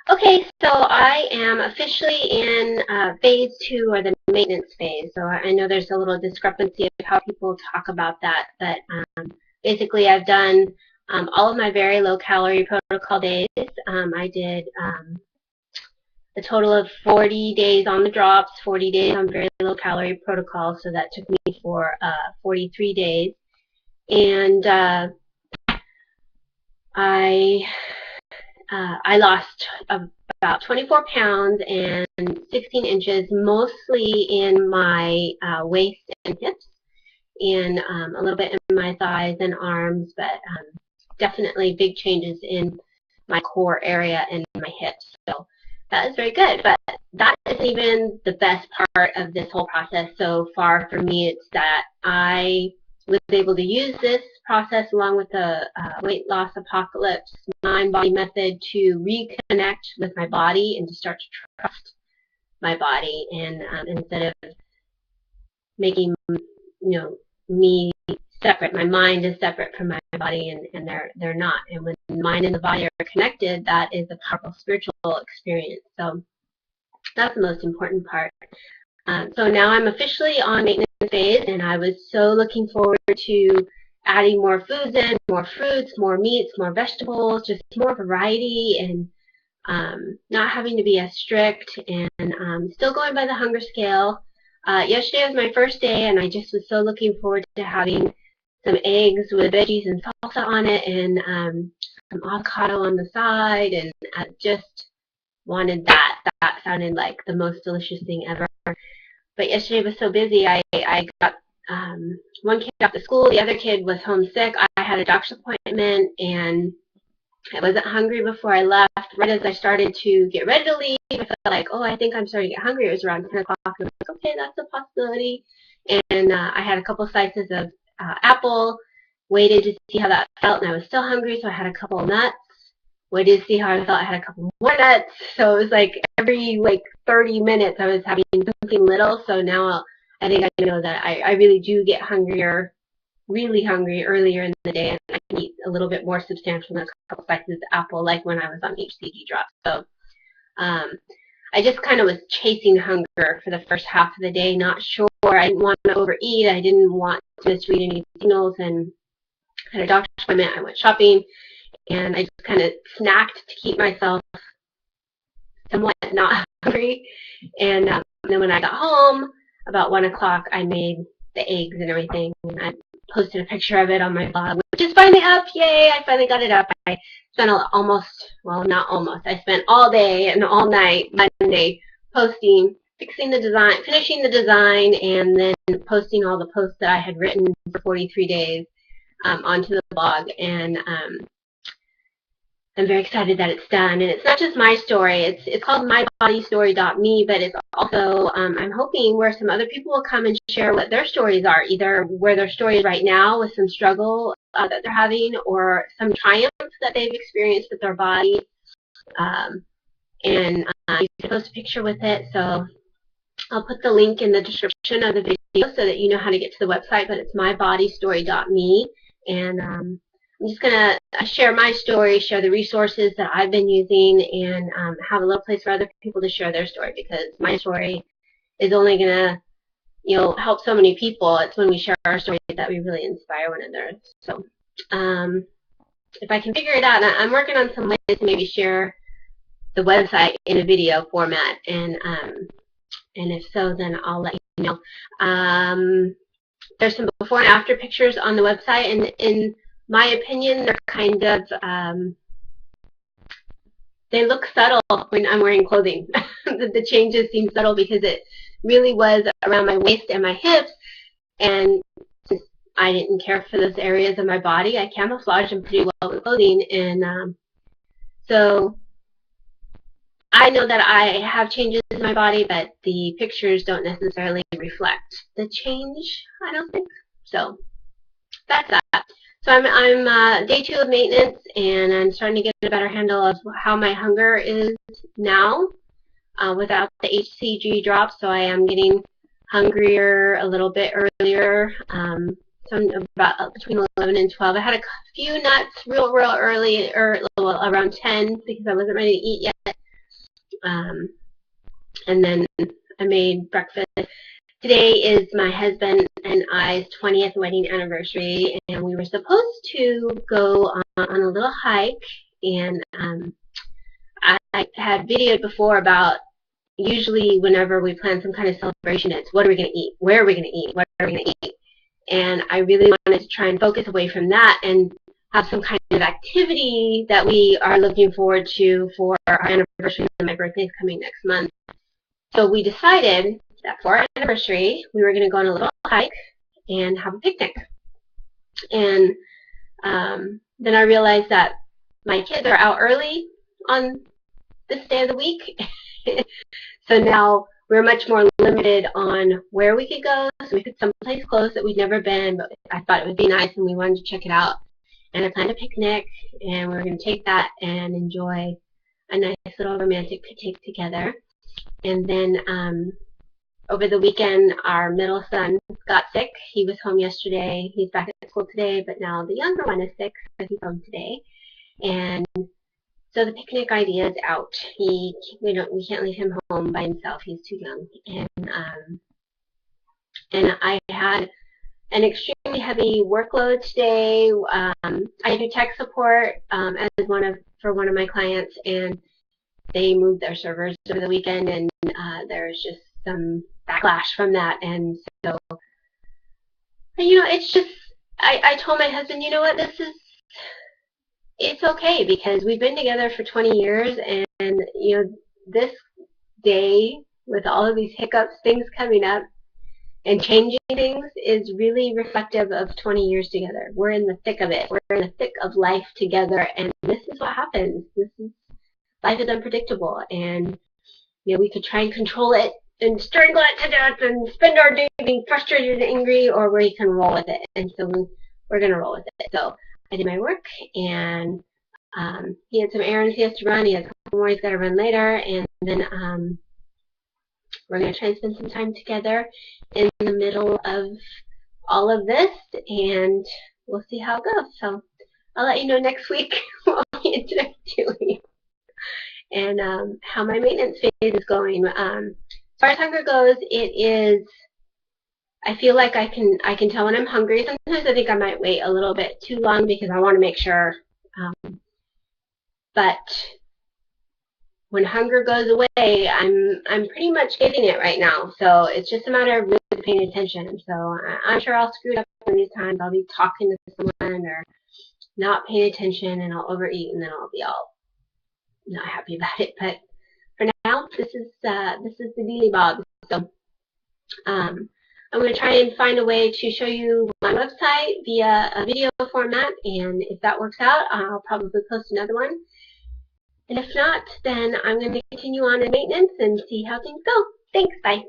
Okay, so I am officially in phase 2, or the maintenance phase. So I know there's a little discrepancy of how people talk about that, but basically I've done all of my very low calorie protocol days. I did a total of 40 days on the drops, 40 days on very low calorie protocol, so that took me for 43 days. And I I lost about 24 pounds and 16 inches, mostly in my waist and hips, and a little bit in my thighs and arms, but definitely big changes in my core area and my hips. So that is very good, but that isn't even the best part of this whole process so far for me. It's that I was able to use this process along with the Weight Loss Apocalypse mind-body method to reconnect with my body and to start to trust my body, and instead of making me separate. My mind is separate from my body, and they're not. And when the mind and the body are connected, that is a powerful spiritual experience. So that's the most important part. So now I'm officially on maintenance phase, and I was so looking forward to adding more foods in, more fruits, more meats, more vegetables, just more variety, and not having to be as strict, and still going by the hunger scale. Yesterday was my first day, and I just was so looking forward to having some eggs with veggies and salsa on it, and some avocado on the side, and I just wanted that. That sounded like the most delicious thing ever. But yesterday was so busy. I got one kid off to school, the other kid was homesick. I had a doctor's appointment, and I wasn't hungry before I left. Right as I started to get ready to leave, I felt like, oh, I think I'm starting to get hungry. It was around 10 o'clock. I was like, okay, that's a possibility. And I had a couple slices of apple, waited to see how that felt, and I was still hungry, so I had a couple of nuts. Waited to see how I felt, I had a couple more nuts. So it was like every 30 minutes I was having something little. So now I think I know that I really do get hungrier, really hungry earlier in the day, and I can eat a little bit more substantial than a couple slices of apple, like when I was on hCG drops. So I just kind of was chasing hunger for the first half of the day, not sure. I didn't want to overeat. I didn't want to misread any signals, and I had a doctor's appointment. I went shopping, and I just kind of snacked to keep myself somewhat not hungry. And then when I got home, about 1 o'clock, I made the eggs and everything, and I posted a picture of it on my blog, which is finally up. Yay, I finally got it up. I spent not almost, I spent all day and all night Monday posting, fixing the design, finishing the design, and then posting all the posts that I had written for 43 days onto the blog. And I'm very excited that it's done. And it's not just my story. It's called mybodystory.me, but it's also, I'm hoping, where some other people will come and share what their stories are, either where their story is right now with some struggle that they're having, or some triumph that they've experienced with their body. And you can post a picture with it. So I'll put the link in the description of the video so that you know how to get to the website, but it's mybodystory.me. And I'm just going to share my story, share the resources that I've been using, and have a little place for other people to share their story, because my story is only going to help so many people. It's when we share our stories that we really inspire one another. So if I can figure it out, I'm working on some ways to maybe share the website in a video format, and if so, then I'll let you know. There's some before and after pictures on the website, and in my opinion, they're kind of, they look subtle when I'm wearing clothing. The changes seem subtle because it really was around my waist and my hips, and since I didn't care for those areas of my body, I camouflaged them pretty well with clothing. And so I know that I have changes in my body, but the pictures don't necessarily reflect the change, I don't think. So that's that. So I'm day 2 of maintenance, and I'm starting to get a better handle of how my hunger is now without the hCG drops. So I am getting hungrier a little bit earlier. So I'm about between 11 and 12. I had a few nuts real early, or around 10, because I wasn't ready to eat yet. And then I made breakfast. Today is my husband and I's 20th wedding anniversary, and we were supposed to go on a little hike, and I had videoed before about usually whenever we plan some kind of celebration, it's what are we going to eat? Where are we going to eat? What are we going to eat? And I really wanted to try and focus away from that and have some kind of activity that we are looking forward to for our anniversary, and my birthday is coming next month. So we decided that for our anniversary, we were going to go on a little hike and have a picnic. And then I realized that my kids are out early on this day of the week. So now we're much more limited on where we could go. So we picked someplace close that we'd never been, but I thought it would be nice and we wanted to check it out. And I planned a picnic, and we were going to take that and enjoy a nice little romantic picnic together. And then over the weekend, our middle son got sick. He was home yesterday. He's back at school today, but now the younger one is sick, so he's home today. And so the picnic idea is out. We can't leave him home by himself. He's too young. And I had an extremely heavy workload today. I do tech support for one of my clients, and they moved their servers over the weekend, and there's just some backlash from that. And so, it's just, I told my husband, you know what, it's okay, because we've been together for 20 years, and this day with all of these hiccups, things coming up and changing things, is really reflective of 20 years together. We're in the thick of it. We're in the thick of life together, and this is what happens. Life is unpredictable, and we could try and control it and strangle it to death and spend our day being frustrated and angry, or we can roll with it. And so we're going to roll with it. So I did my work, and he had some errands he has to run. He has a couple more he's got to run later, and then we're going to try and spend some time together in the middle of all of this, and we'll see how it goes. So I'll let you know next week what we ended up doing and how my maintenance phase is going. As far as hunger goes, I feel like I can tell when I'm hungry. Sometimes I think I might wait a little bit too long because I want to make sure. But when hunger goes away, I'm pretty much getting it right now. So it's just a matter of really paying attention. So I'm sure I'll screw it up some of these times. I'll be talking to someone or not paying attention, and I'll overeat, and then I'll be all not happy about it. But for now, this is the Dealy Bob. So I'm going to try and find a way to show you my website via a video format, and if that works out, I'll probably post another one. And if not, then I'm going to continue on in maintenance and see how things go. Thanks. Bye.